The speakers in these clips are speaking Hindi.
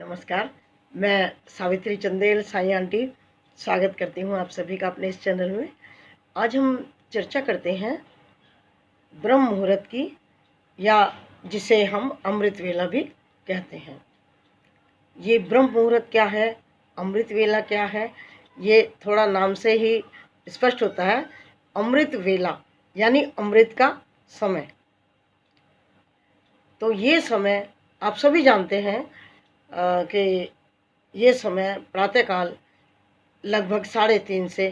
नमस्कार। मैं सावित्री चंदेल साई आंटी स्वागत करती हूँ आप सभी का अपने इस चैनल में। आज हम चर्चा करते हैं ब्रह्म मुहूर्त की, या जिसे हम अमृत वेला भी कहते हैं। ये ब्रह्म मुहूर्त क्या है, अमृत वेला क्या है, ये थोड़ा नाम से ही स्पष्ट होता है। अमृत वेला यानी अमृत का समय। तो ये समय आप सभी जानते हैं कि ये समय प्रातःकाल लगभग 3:30 से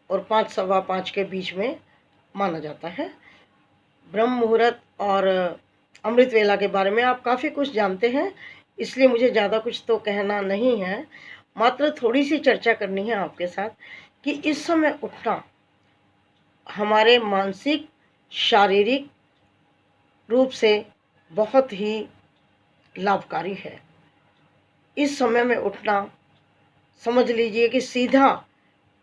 और 5 सवा 5 के बीच में माना जाता है। ब्रह्म मुहूर्त और अमृत वेला के बारे में आप काफ़ी कुछ जानते हैं, इसलिए मुझे ज़्यादा कुछ तो कहना नहीं है। मात्र थोड़ी सी चर्चा करनी है आपके साथ कि इस समय उठना हमारे मानसिक शारीरिक रूप से बहुत ही लाभकारी है। इस समय में उठना समझ लीजिए कि सीधा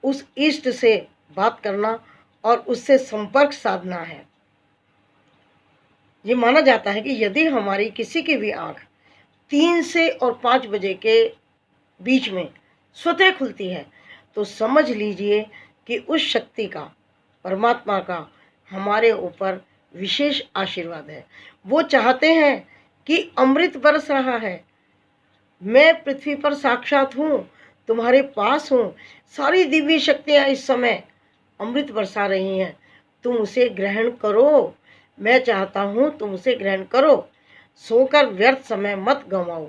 उस इष्ट से बात करना और उससे संपर्क साधना है। ये माना जाता है कि यदि हमारी किसी की भी आँख 3 से और 5 बजे के बीच में स्वतः खुलती है तो समझ लीजिए कि उस शक्ति का, परमात्मा का हमारे ऊपर विशेष आशीर्वाद है। वो चाहते हैं कि अमृत बरस रहा है, मैं पृथ्वी पर साक्षात हूँ, तुम्हारे पास हूँ, सारी दिव्य शक्तियाँ इस समय अमृत बरसा रही हैं, तुम उसे ग्रहण करो। मैं चाहता हूँ तुम उसे ग्रहण करो, सोकर व्यर्थ समय मत गंवाओ।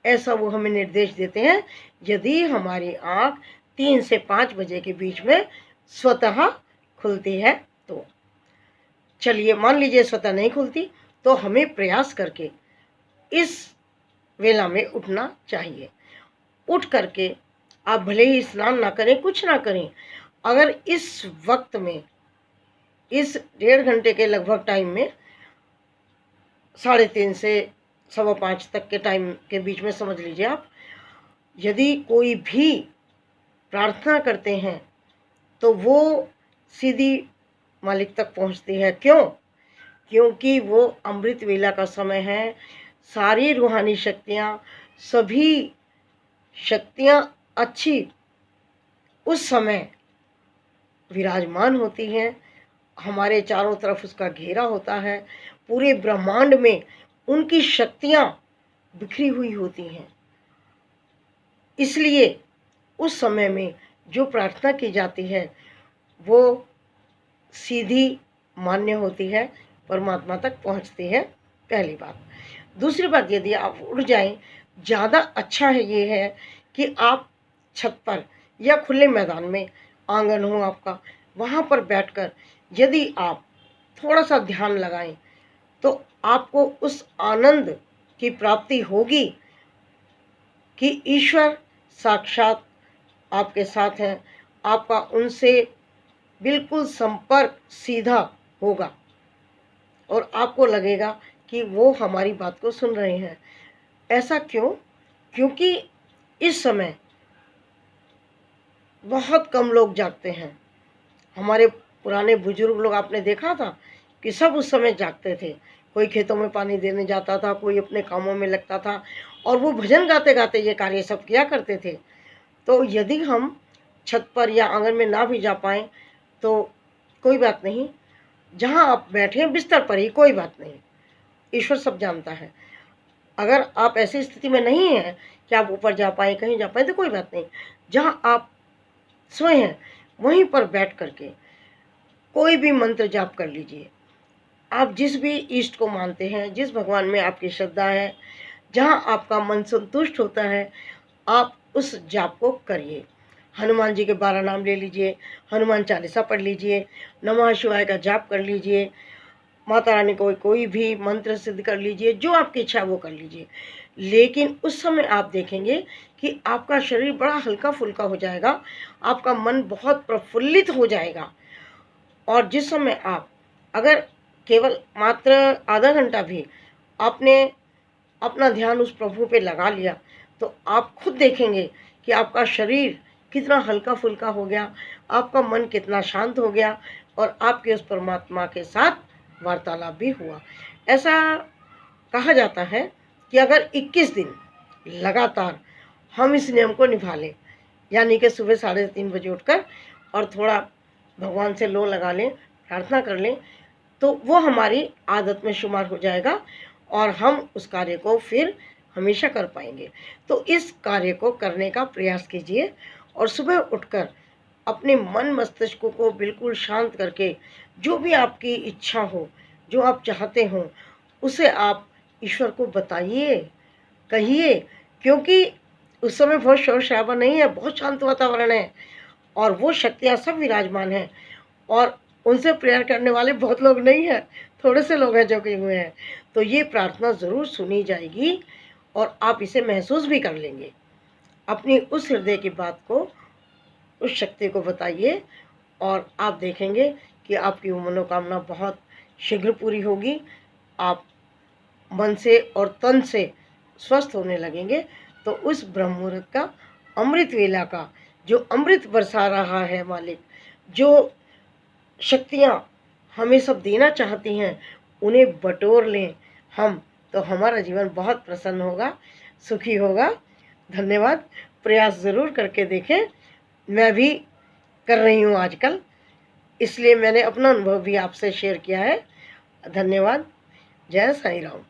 ऐसा वो हमें निर्देश देते हैं यदि हमारी आँख 3 से 5 बजे के बीच में स्वतः खुलती है तो। चलिए मान लीजिए स्वतः नहीं खुलती तो हमें प्रयास करके इस वेला में उठना चाहिए। उठ करके आप भले ही स्नान ना करें, कुछ ना करें, अगर इस वक्त में, इस 1.5 घंटे के लगभग टाइम में, 3:30 से सवा 5 तक के टाइम के बीच में समझ लीजिए आप, यदि कोई भी प्रार्थना करते हैं तो वो सीधी मालिक तक पहुंचती है। क्यों? क्योंकि वो अमृत वेला का समय है। सारी रूहानी शक्तियाँ, सभी शक्तियाँ अच्छी उस समय विराजमान होती हैं। हमारे चारों तरफ उसका घेरा होता है। पूरे ब्रह्मांड में उनकी शक्तियाँ बिखरी हुई होती हैं। इसलिए उस समय में जो प्रार्थना की जाती है वो सीधी मान्य होती है, परमात्मा तक पहुंचती है। पहली बात। दूसरी बात, यदि आप उठ जाएं, ज़्यादा अच्छा है ये है कि आप छत पर या खुले मैदान में, आंगन हो आपका, वहाँ पर बैठकर यदि आप थोड़ा सा ध्यान लगाएं तो आपको उस आनंद की प्राप्ति होगी कि ईश्वर साक्षात आपके साथ हैं। आपका उनसे बिल्कुल संपर्क सीधा होगा और आपको लगेगा कि वो हमारी बात को सुन रहे हैं। ऐसा क्यों? क्योंकि इस समय बहुत कम लोग जागते हैं। हमारे पुराने बुजुर्ग लोग आपने देखा था कि सब उस समय जागते थे। कोई खेतों में पानी देने जाता था, कोई अपने कामों में लगता था और वो भजन गाते गाते ये कार्य सब किया करते थे। तो यदि हम छत पर या आंगन में ना भी जा पाएँ तो कोई बात नहीं, जहाँ आप बैठे हैं बिस्तर पर ही, कोई बात नहीं, ईश्वर सब जानता है। अगर आप ऐसी स्थिति में नहीं हैं कि आप ऊपर जा पाएँ, कहीं जा पाएँ, तो कोई बात नहीं, जहाँ आप सोए हैं वहीं पर बैठ करके कोई भी मंत्र जाप कर लीजिए। आप जिस भी इष्ट को मानते हैं, जिस भगवान में आपकी श्रद्धा है, जहाँ आपका मन संतुष्ट होता है, आप उस जाप को करिए। हनुमान जी के 12 नाम ले लीजिए, हनुमान चालीसा पढ़ लीजिए, नमः शिवाय का जाप कर लीजिए, माता रानी को कोई भी मंत्र सिद्ध कर लीजिए, जो आपकी इच्छा वो कर लीजिए। लेकिन उस समय आप देखेंगे कि आपका शरीर बड़ा हल्का फुल्का हो जाएगा, आपका मन बहुत प्रफुल्लित हो जाएगा। और जिस समय आप अगर केवल मात्र आधा घंटा भी आपने अपना ध्यान उस प्रभु पे लगा लिया तो आप खुद देखेंगे कि आपका शरीर कितना हल्का फुल्का हो गया, आपका मन कितना शांत हो गया और आपके उस परमात्मा के साथ वार्तालाप भी हुआ। ऐसा कहा जाता है कि अगर 21 दिन लगातार हम इस नियम को निभा लें, यानी कि सुबह 3:30 बजे उठकर और थोड़ा भगवान से लो लगा लें, प्रार्थना कर लें, तो वो हमारी आदत में शुमार हो जाएगा और हम उस कार्य को फिर हमेशा कर पाएंगे। तो इस कार्य को करने का प्रयास कीजिए और सुबह उठकर अपने मन मस्तिष्क को बिल्कुल शांत करके जो भी आपकी इच्छा हो, जो आप चाहते हो, उसे आप ईश्वर को बताइए, कहिए, क्योंकि उस समय बहुत शोर शराबा नहीं है, बहुत शांत वातावरण है और वो शक्तियाँ सब विराजमान हैं और उनसे प्रेयर करने वाले बहुत लोग नहीं हैं, थोड़े से लोग हैं जो कि हुए हैं। तो ये प्रार्थना ज़रूर सुनी जाएगी और आप इसे महसूस भी कर लेंगे। अपनी उस हृदय की बात को उस शक्ति को बताइए और आप देखेंगे कि आपकी वो मनोकामना बहुत शीघ्र पूरी होगी। आप मन से और तन से स्वस्थ होने लगेंगे। तो उस ब्रह्म मुहूर्त का, अमृत वेला का, जो अमृत बरसा रहा है मालिक, जो शक्तियाँ हमें सब देना चाहती हैं, उन्हें बटोर लें हम, तो हमारा जीवन बहुत प्रसन्न होगा, सुखी होगा। धन्यवाद। प्रयास ज़रूर करके देखें। मैं भी कर रही हूँ आजकल, इसलिए मैंने अपना अनुभव भी आपसे शेयर किया है। धन्यवाद। जय साईं राम।